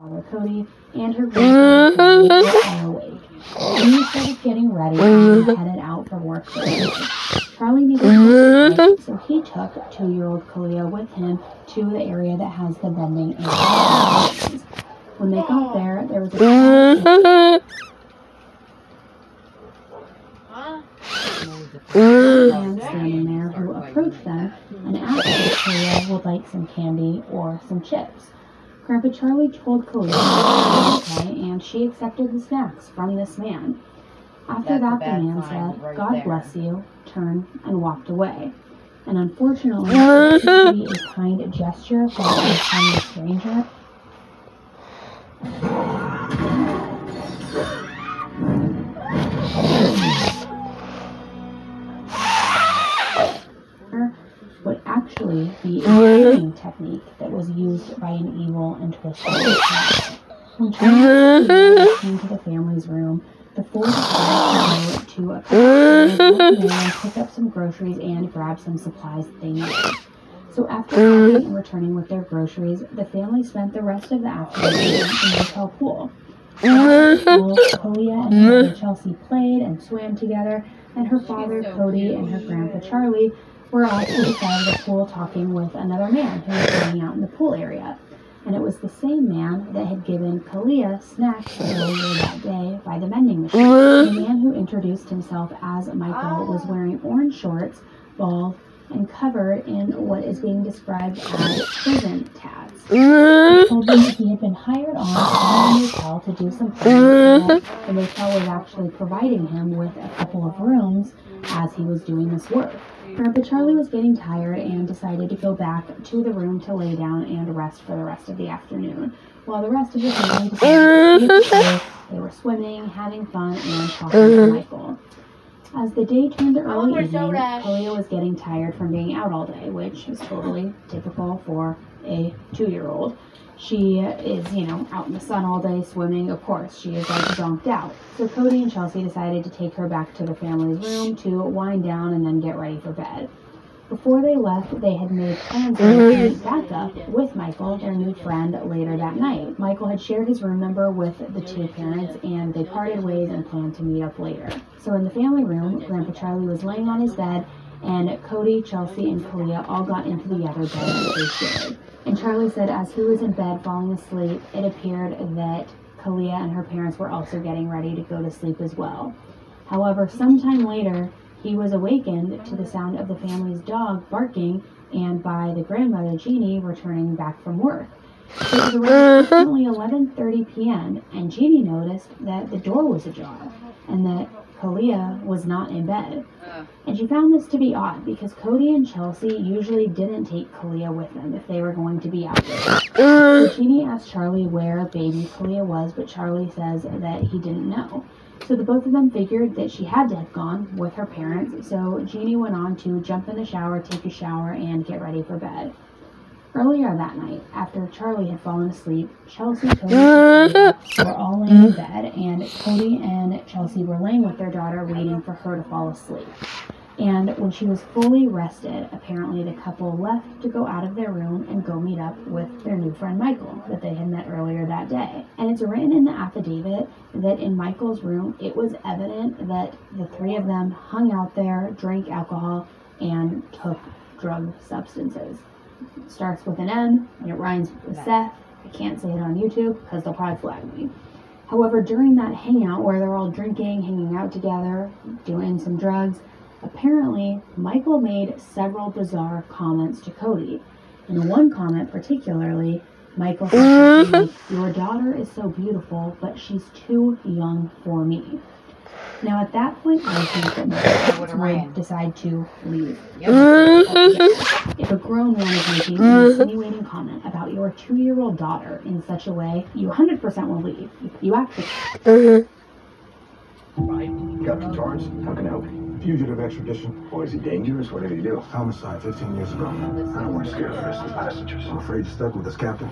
father Cody and her grandfather Charlie were all awake. Jeannie started getting ready and headed out for work for the day. Charlie needed to sleep, so he took 2-year-old Kalia with him to the area that has the vending and machines. When they got there, there was a man standing there who approached them and asked if Kalia would like some candy or some chips. Grandpa Charlie told Kalia that was okay, and she accepted the snacks from this man. After that, the man said, "God bless you," turned and walked away. And unfortunately, it seemed to be a kind gesture from a tiny stranger. Would actually be a training technique that was used by an evil and twisted witch. When Charlie came to the family's room, the four decided to go to a and pick up some groceries and grab some supplies that they needed. So after shopping and returning with their groceries, the family spent the rest of the afternoon in the hotel pool. Kalia and her mother Chelsea played and swam together, and her father Cody and her grandpa Charlie were off to the side of the pool talking with another man who was hanging out in the pool area. And it was the same man that had given Kalia snacks earlier that day by the vending machine. The man who introduced himself as Michael was wearing orange shorts, bald, and covered in what is being described as prison tags. He told them that he had been hired on by the motel to do some cleaning, and that the motel was actually providing him with a couple of rooms as he was doing this work. Grandpa Charlie was getting tired and decided to go back to the room to lay down and rest for the rest of the afternoon, while the rest of the family decided to get away. They were swimming, having fun, and talking to Michael. As the day turned to early evening, Kalia was getting tired from being out all day, which is totally typical for a 2-year-old. She is, out in the sun all day swimming. Of course, she is like zonked out. So Cody and Chelsea decided to take her back to the family's room to wind down and then get ready for bed. Before they left, they had made plans to meet back up with Michael, their new friend, later that night. Michael had shared his room number with the two parents, and they parted ways and planned to meet up later. So in the family room, Grandpa Charlie was laying on his bed, and Cody, Chelsea, and Kalia all got into the other bed that they shared. And Charlie said as he was in bed falling asleep, it appeared that Kalia and her parents were also getting ready to go to sleep as well. However, sometime later, he was awakened to the sound of the family's dog barking and by the grandmother, Jeannie, returning back from work. It was around approximately 11:30 p.m., and Jeannie noticed that the door was ajar and that Kalia was not in bed. And she found this to be odd because Cody and Chelsea usually didn't take Kalia with them if they were going to be out there. So Jeannie asked Charlie where baby Kalia was, but Charlie says that he didn't know. So the both of them figured that she had to have gone with her parents, so Jeannie went on to jump in the shower, take a shower, and get ready for bed. Earlier that night, after Charlie had fallen asleep, Chelsea, Cody, and Kalia were all laying in bed, and Cody and Chelsea were laying with their daughter waiting for her to fall asleep. And when she was fully rested, apparently the couple left to go out of their room and go meet up with their new friend Michael that they had met earlier that day. And it's written in the affidavit that in Michael's room, it was evident that the three of them hung out there, drank alcohol, and took drug substances. It starts with an M, and it rhymes with Seth. I can't say it on YouTube because they'll probably flag me. However, during that hangout where they're all drinking, hanging out together, doing some drugs, apparently Michael made several bizarre comments to Cody. In one comment particularly, Michael said something like, "Your daughter is so beautiful, but she's too young for me." Now at that point, I think that Michael would decide to leave. If a grown man is making an insinuating comment about your 2-year-old daughter in such a way, you 100% will leave. You actually... Captain Torrance, how can I help you? Fugitive extradition. Oh, is he dangerous? What did he do? Homicide 15 years ago. I don't want to scare the rest of the passengers. I'm afraid you're stuck with us, Captain.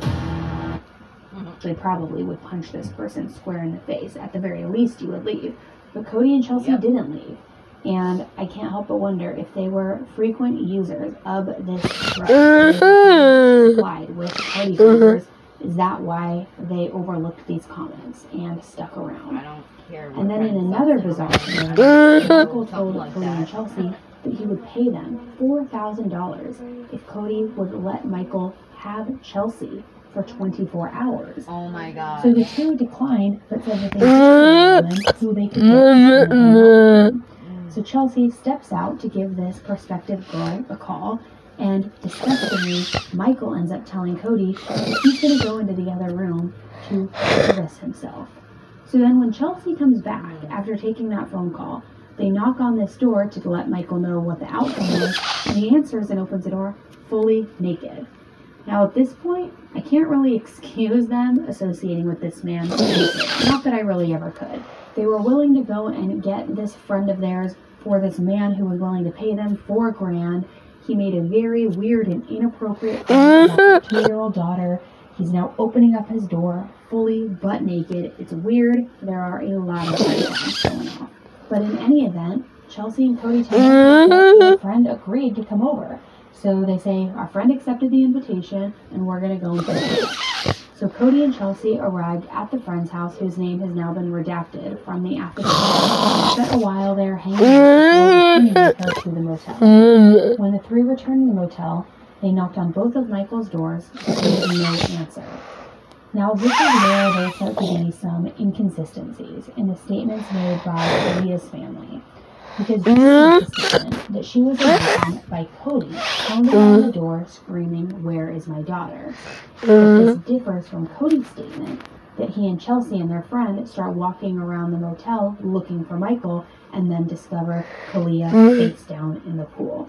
They probably would punch this person square in the face. At the very least, you would leave. But Cody and Chelsea didn't leave. And I can't help but wonder if they were frequent users of this drug supplied with party favors Is that why they overlooked these comments and stuck around? I don't care. And then in another bizarre scenario, Michael told Cody and Chelsea that he would pay them $4,000 if Cody would let Michael have Chelsea for 24 hours. Oh my god. So the two declined, but said that they were women who they could get. So Chelsea steps out to give this prospective girl a call, and disgustingly, Michael ends up telling Cody that he's going to go into the other room to service himself. So then when Chelsea comes back after taking that phone call, they knock on this door to let Michael know what the outcome is, and he answers and opens the door fully naked. Now at this point, I can't really excuse them associating with this man. Not that I really ever could. They were willing to go and get this friend of theirs for this man who was willing to pay them $4,000. He made a very weird and inappropriate comment about their 2-year-old daughter. He's now opening up his door fully butt naked. It's weird. There are a lot of red flags going off. But in any event, Chelsea and Cody tell us that their friend agreed to come over. So they say, our friend accepted the invitation, and we're going to go and get it. So Cody and Chelsea arrived at the friend's house, whose name has now been redacted from the affidavit. Spent a while there hanging out before returning with her to the motel. When the three returned to the motel, they knocked on both of Michael's doors, but there was no answer. Now this is where there start to be some inconsistencies in the statements made by Leah's family. Because Julie insisted that she was awakened by Cody pounding on the door screaming, "Where is my daughter?" But this differs from Cody's statement that he and Chelsea and their friend start walking around the motel looking for Michael and then discover Kalia face down in the pool.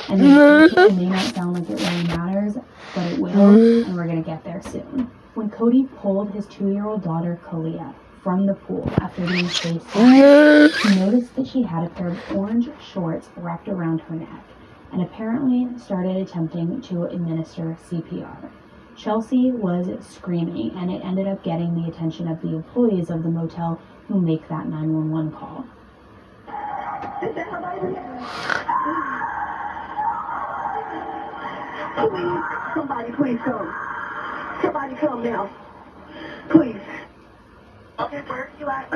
And it may not sound like it really matters, but it will, and we're going to get there soon. When Cody pulled his 2-year-old daughter Kalia from the pool after being face down, he noticed that she had a pair of orange shorts wrapped around her neck and apparently started attempting to administer CPR. Chelsea was screaming, and it ended up getting the attention of the employees of the motel who make that 911 call. Please come. Somebody come now. Please. Okay, where are you at?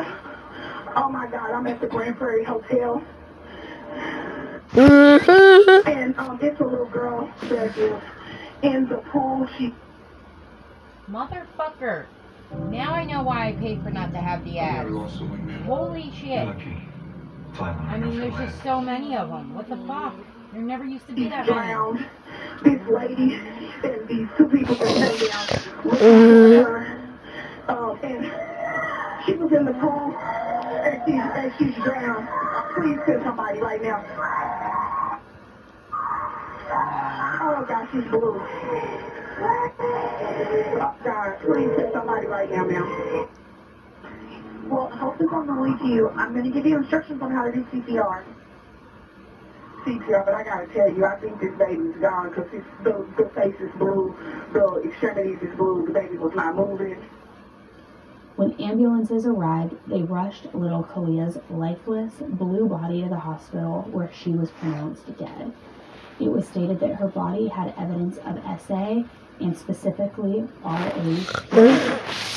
Oh my God, I'm at the Grand Prairie Hotel. And it's a little girl that is in the pool. Motherfucker. Now I know why I paid for not to have the ads. Holy shit. I mean, there's just so many of them. What the fuck? There never used to be that many. This lady and these two people that came down with her. And she was in the pool and she's drowned. Please send somebody right now. Oh God, she's blue. Oh God, please send somebody right now, ma'am. Well, hope is on the way to you. I'm going to give you instructions on how to do CPR. CPR, but I gotta tell you, I think this baby's gone because the face is blue, the extremities is blue, the baby was not moving. When ambulances arrived, they rushed little Kalia's lifeless blue body to the hospital where she was pronounced dead. It was stated that her body had evidence of SA and specifically RAP,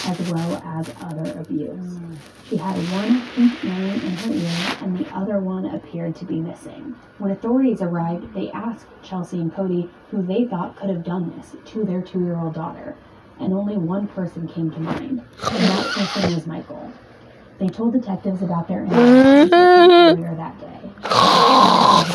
as well as other abuse. She had one pink earring in her ear, and the other one appeared to be missing. When authorities arrived, they asked Chelsea and Cody who they thought could have done this to their 2-year-old daughter, and only one person came to mind, and that person was Michael. They told detectives about their investigation earlier that day.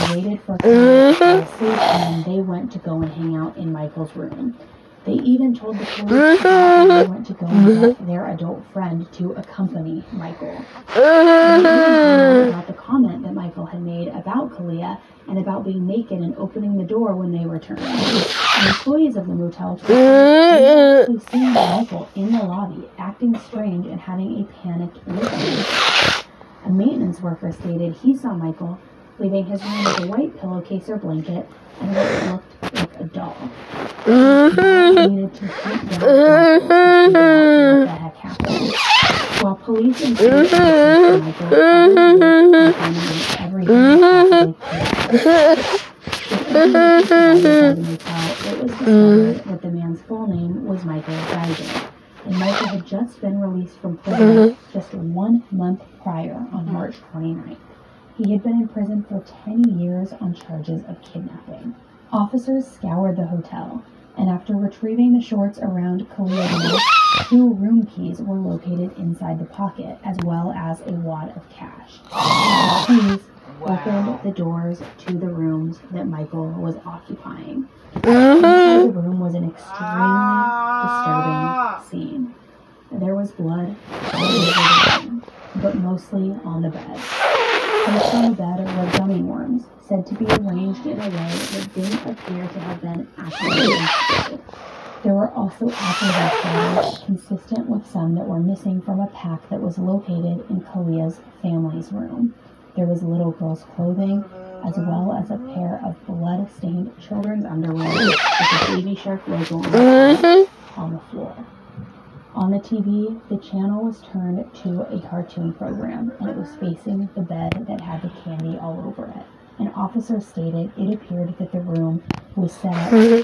They waited for Cody to fall asleep, and they went to go and hang out in Michael's room. They even told the police that they went to go and get their adult friend to accompany Michael. They even found out about the comment that Michael had made about Kalia and about being naked and opening the door when they returned. The employees of the motel told them they actually seen Michael in the lobby acting strange and having a panicked look on his face. A maintenance worker stated he saw Michael leaving his room with a white pillowcase or blanket and what looked like a doll. He needed to hunt down Michael to figure out what the heck happened. While police investigated Michael, everything possibly could. The motel it was discovered that the man's full name was Michael Geisen, and Michael had just been released from prison just 1 month prior on March 29th. He had been in prison for 10 years on charges of kidnapping. Officers scoured the hotel, and after retrieving the shorts around Kalia's neck, 2 room keys were located inside the pocket, as well as a wad of cash. The keys opened the doors to the rooms that Michael was occupying. Inside the room was an extremely disturbing scene. There was blood all over the room, but mostly on the bed. Placed on the bed were gummy worms, said to be arranged in a way that didn't appear to have been accurately inserted. There were also apple vegetables, consistent with some that were missing from a pack that was located in Kalia's family's room. There was little girl's clothing, as well as a pair of blood-stained children's underwear with a Baby Shark logo on the floor. On the TV, the channel was turned to a cartoon program, and it was facing the bed that had the candy all over it. An officer stated it appeared that the room was set up to